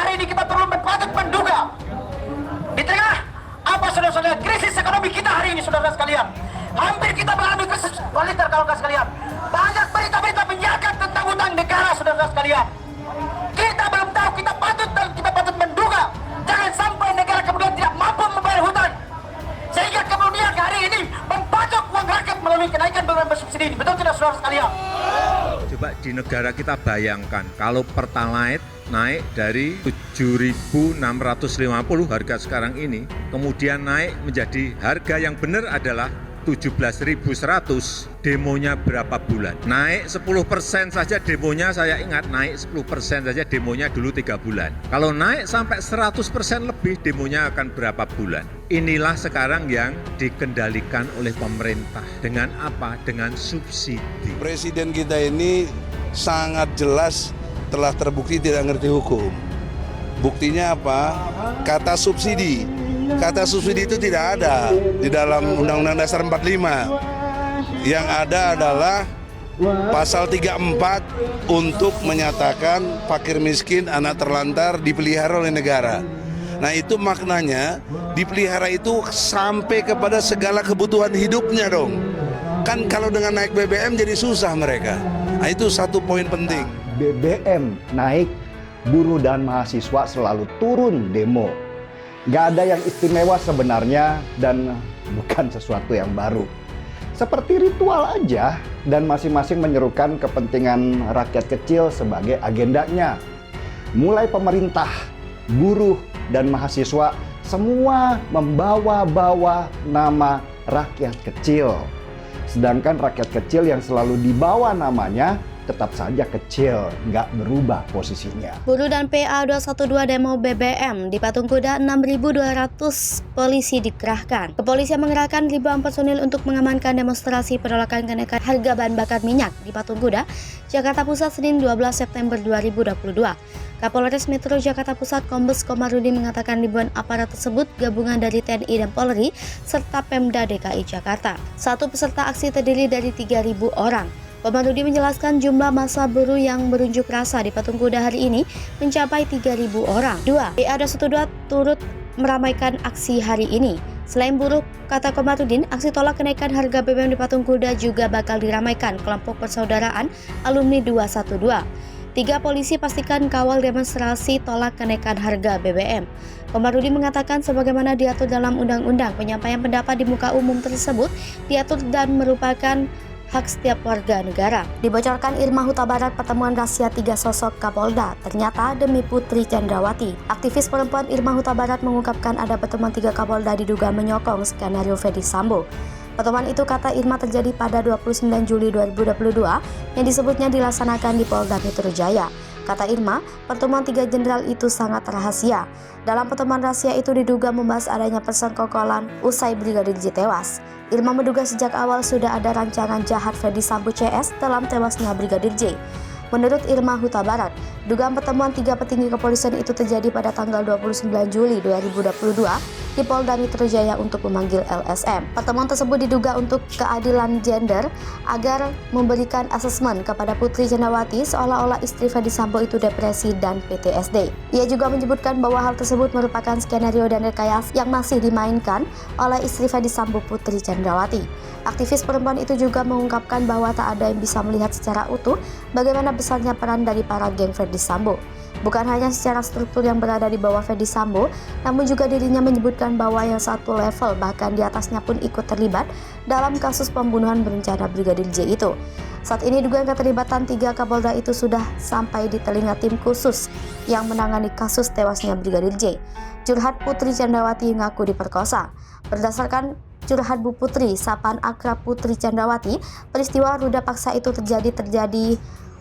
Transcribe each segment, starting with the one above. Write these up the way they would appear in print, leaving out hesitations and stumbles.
hari ini kita perlu patut menduga di tengah apa saudara-saudara krisis ekonomi kita hari ini, saudara sekalian. Hampir kita mengalami krisis moneter kalau sekalian. Banyak berita-berita menjaga tentang utang negara, saudara sekalian. Kita belum tahu, kita patut menduga jangan sampai negara kemudian tidak mampu membayar hutang, sehingga kemudian hari ini membajak uang rakyat melalui kenaikan BBM bersubsidi ini. Betul tidak, saudara sekalian? Coba di negara kita bayangkan kalau Pertalite naik dari 7.650 harga sekarang ini, kemudian naik menjadi harga yang benar adalah 17.100, demonya berapa bulan? Naik 10% saja demonya, saya ingat naik 10% saja demonya dulu 3 bulan. Kalau naik sampai 100% lebih demonya akan berapa bulan? Inilah sekarang yang dikendalikan oleh pemerintah. Dengan apa? Dengan subsidi. Presiden kita ini sangat jelas telah terbukti tidak ngerti hukum. Buktinya apa? Kata subsidi. Kata subsidi itu tidak ada di dalam Undang-Undang Dasar 45. Yang ada adalah pasal 34 untuk menyatakan fakir miskin, anak terlantar dipelihara oleh negara. Nah itu maknanya dipelihara itu sampai kepada segala kebutuhan hidupnya dong. Kan kalau dengan naik BBM jadi susah mereka. Nah itu satu poin penting. BBM naik, buruh dan mahasiswa selalu turun demo. Gak ada yang istimewa sebenarnya dan bukan sesuatu yang baru. Seperti ritual aja dan masing-masing menyerukan kepentingan rakyat kecil sebagai agendanya. Mulai pemerintah, buruh, dan mahasiswa semua membawa-bawa nama rakyat kecil. Sedangkan rakyat kecil yang selalu dibawa namanya tetap saja kecil, nggak berubah posisinya. Buruh dan PA 212 demo BBM di Patung Kuda, 6.200 polisi dikerahkan. Kepolisian mengerahkan ribuan personil untuk mengamankan demonstrasi penolakan kenaikan harga bahan bakar minyak di Patung Kuda, Jakarta Pusat, Senin 12 September 2022. Kapolres Metro Jakarta Pusat Kombes Komarudin mengatakan ribuan aparat tersebut gabungan dari TNI dan Polri serta Pemda DKI Jakarta. Satu peserta aksi terdiri dari 3.000 orang. Komarudin menjelaskan jumlah massa buruh yang berunjuk rasa di Patung Kuda hari ini mencapai 3.000 orang. 2. PA 212 turut meramaikan aksi hari ini. Selain buruh, kata Komarudin, aksi tolak kenaikan harga BBM di Patung Kuda juga bakal diramaikan kelompok persaudaraan alumni 212. 3. Polisi pastikan kawal demonstrasi tolak kenaikan harga BBM. Komarudin mengatakan sebagaimana diatur dalam undang-undang, penyampaian pendapat di muka umum tersebut diatur dan merupakan hak setiap warga negara. Dibocorkan Irma Huta Barat pertemuan rahasia 3 sosok Kapolda, ternyata demi Putri Chandrawati. Aktivis perempuan Irma Huta Barat mengungkapkan ada pertemuan 3 Kapolda diduga menyokong skenario Ferdy Sambo. Pertemuan itu, kata Irma, terjadi pada 29 Juli 2022 yang disebutnya dilaksanakan di Polda Metro Jaya. Kata Irma, pertemuan 3 jenderal itu sangat rahasia. Dalam pertemuan rahasia itu diduga membahas adanya persekongkolan usai Brigadir J tewas. Irma menduga sejak awal sudah ada rancangan jahat Ferdy Sambo CS dalam tewasnya Brigadir J. Menurut Irma Huta Barat, dugaan pertemuan 3 petinggi kepolisian itu terjadi pada tanggal 29 Juli 2022 di Polda Metro Jaya untuk memanggil LSM. Pertemuan tersebut diduga untuk keadilan gender agar memberikan asesmen kepada Putri Chandrawati seolah-olah istri Ferdy Sambo itu depresi dan PTSD. Ia juga menyebutkan bahwa hal tersebut merupakan skenario dan rekayasa yang masih dimainkan oleh istri Ferdy Sambo, Putri Chandrawati. Aktivis perempuan itu juga mengungkapkan bahwa tak ada yang bisa melihat secara utuh bagaimana besarnya peran dari para geng Ferdy Sambo. Bukan hanya secara struktur yang berada di bawah Ferdy Sambo, namun juga dirinya menyebutkan bahwa yang satu level bahkan di atasnya pun ikut terlibat dalam kasus pembunuhan berencana Brigadir J itu. Saat ini dugaan keterlibatan 3 Kapolda itu sudah sampai di telinga tim khusus yang menangani kasus tewasnya Brigadir J. Curhat Putri Chandrawati ngaku diperkosa. Berdasarkan curhat Bu Putri, sapaan akrab Putri Chandrawati, peristiwa ruda paksa itu terjadi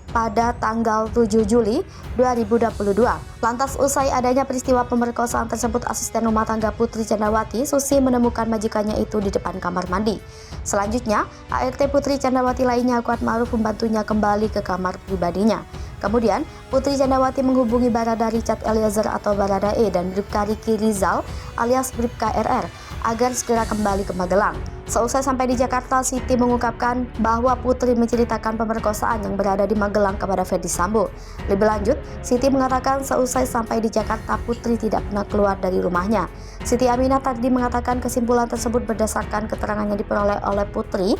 pada tanggal 7 Juli 2022. Lantas usai adanya peristiwa pemerkosaan tersebut, asisten rumah tangga Putri Chandrawati, Susi, menemukan majikannya itu di depan kamar mandi. Selanjutnya, ART Putri Chandrawati lainnya, Kuat Ma'ruf, membantunya kembali ke kamar pribadinya. Kemudian, Putri Chandrawati menghubungi Barada Richard Eliezer atau Baradae dan Bribka Riki Rizal alias Bribka RR agar segera kembali ke Magelang. Seusai sampai di Jakarta, Siti mengungkapkan bahwa Putri menceritakan pemerkosaan yang berada di Magelang kepada Ferdi Sambo. Lebih lanjut, Siti mengatakan seusai sampai di Jakarta, Putri tidak pernah keluar dari rumahnya. Siti Aminah tadi mengatakan kesimpulan tersebut berdasarkan keterangan yang diperoleh oleh Putri,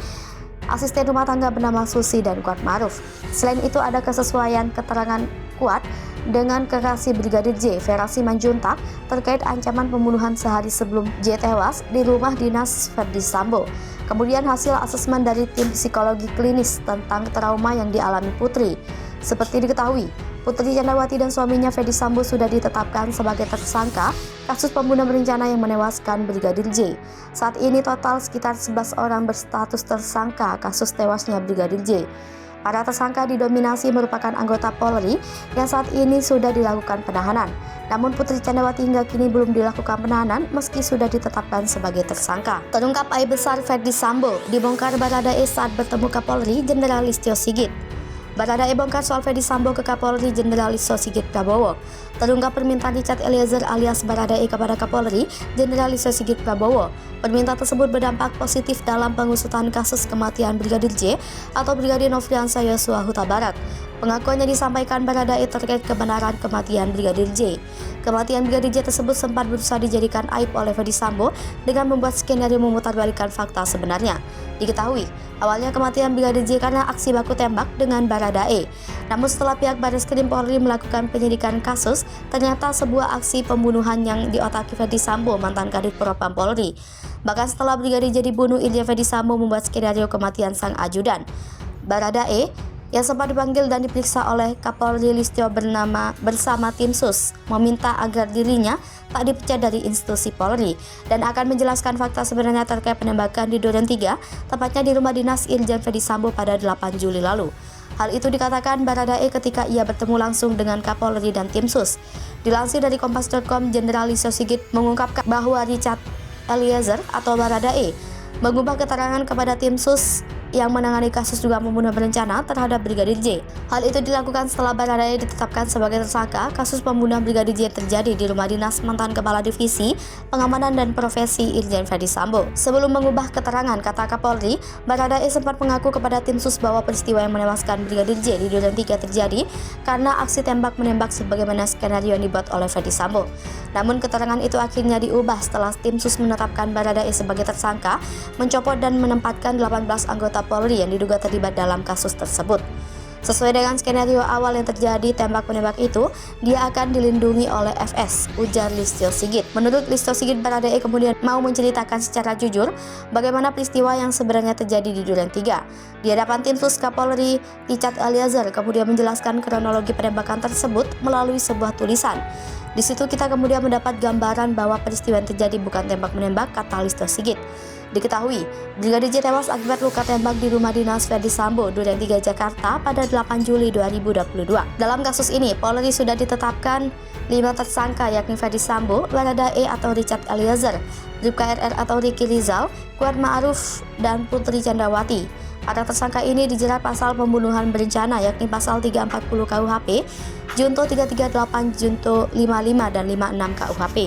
asisten rumah tangga bernama Susi dan Kuat Ma'ruf. Selain itu ada kesesuaian keterangan Kuat dengan kekasih Brigadir J, Vera Simanjuntak, terkait ancaman pembunuhan sehari sebelum J tewas di rumah dinas Ferdi Sambo. Kemudian hasil asesmen dari tim psikologi klinis tentang trauma yang dialami Putri. Seperti diketahui, Putri Candrawati dan suaminya Ferdi Sambo sudah ditetapkan sebagai tersangka kasus pembunuhan berencana yang menewaskan Brigadir J. Saat ini total sekitar 11 orang berstatus tersangka kasus tewasnya Brigadir J. Para tersangka didominasi merupakan anggota Polri yang saat ini sudah dilakukan penahanan. Namun Putri Candrawati hingga kini belum dilakukan penahanan meski sudah ditetapkan sebagai tersangka. Terungkap aib besar Ferdi Sambo dibongkar Baradae saat bertemu Kapolri Jenderal Listio Sigit. Baradae bongkar soal Ferdi Sambo ke Kapolri Jenderal Listio Sigit Prabowo. Terungkap permintaan Richard Eliezer alias Baradae kepada Kapolri Jenderal Listio Sigit Prabowo. Permintaan tersebut berdampak positif dalam pengusutan kasus kematian Brigadir J atau Brigadir Nofriansah Yosua Huta Barat. Pengakuannya disampaikan Baradae terkait kebenaran kematian Brigadir J. Kematian Brigadir J tersebut sempat berusaha dijadikan aib oleh Ferdi Sambo dengan membuat skenario memutarbalikkan fakta sebenarnya. Diketahui, awalnya kematian Brigadir J karena aksi baku tembak dengan Baradae. Namun setelah pihak Bareskrim Polri melakukan penyidikan kasus, ternyata sebuah aksi pembunuhan yang diotaki Ferdi Sambo, mantan Kadif Propam Polri. Bahkan setelah Brigadir J dibunuh, Irjen Ferdi Sambo membuat skenario kematian sang ajudan. Baradae yang sempat dipanggil dan diperiksa oleh Kapolri Listio bersama tim sus meminta agar dirinya tak dipecat dari institusi Polri dan akan menjelaskan fakta sebenarnya terkait penembakan di Duren 3, tepatnya di rumah dinas Irjen Ferdi Sambo pada 8 Juli lalu. Hal itu dikatakan Baradae ketika ia bertemu langsung dengan Kapolri dan tim sus. Dilansir dari Kompas.com, Jenderal Listio Sigit mengungkapkan bahwa Richard Eliezer atau Baradae mengubah keterangan kepada tim sus yang menangani kasus dugaan pembunuhan berencana terhadap Brigadir J. Hal itu dilakukan setelah Baradae ditetapkan sebagai tersangka kasus pembunuhan Brigadir J yang terjadi di rumah dinas mantan Kepala Divisi Pengamanan dan Profesi Irjen Ferdi Sambo. Sebelum mengubah keterangan, kata Kapolri, Baradae sempat mengaku kepada tim sus bahwa peristiwa yang menewaskan Brigadir J di Duren 3 terjadi karena aksi tembak-menembak sebagaimana skenario yang dibuat oleh Ferdi Sambo. Namun keterangan itu akhirnya diubah setelah tim sus menetapkan Baradae sebagai tersangka, mencopot dan menempatkan 18 anggota Polri yang diduga terlibat dalam kasus tersebut. Sesuai dengan skenario awal yang terjadi tembak-menembak itu, dia akan dilindungi oleh FS, ujar Listio Sigit. Menurut Listio Sigit, Baradae kemudian mau menceritakan secara jujur bagaimana peristiwa yang sebenarnya terjadi di Duren 3. Di hadapan tim sus Kapolri, Richard Eliezer kemudian menjelaskan kronologi penembakan tersebut melalui sebuah tulisan. Di situ kita kemudian mendapat gambaran bahwa peristiwa yang terjadi bukan tembak-menembak, kata Listio Sigit. Diketahui, Brigadir J tewas akibat luka tembak di rumah dinas Ferdi Sambo, Duren 3 Jakarta pada 8 Juli 2022. Dalam kasus ini, Polri sudah ditetapkan 5 tersangka yakni Ferdi Sambo, Baradae atau Richard Eliezer, Bribka RR atau Ricky Rizal, Kuat Ma'ruf, dan Putri Candrawati. Para tersangka ini dijerat pasal pembunuhan berencana yakni pasal 340 KUHP, Junto 338, Junto 55 dan 56 KUHP.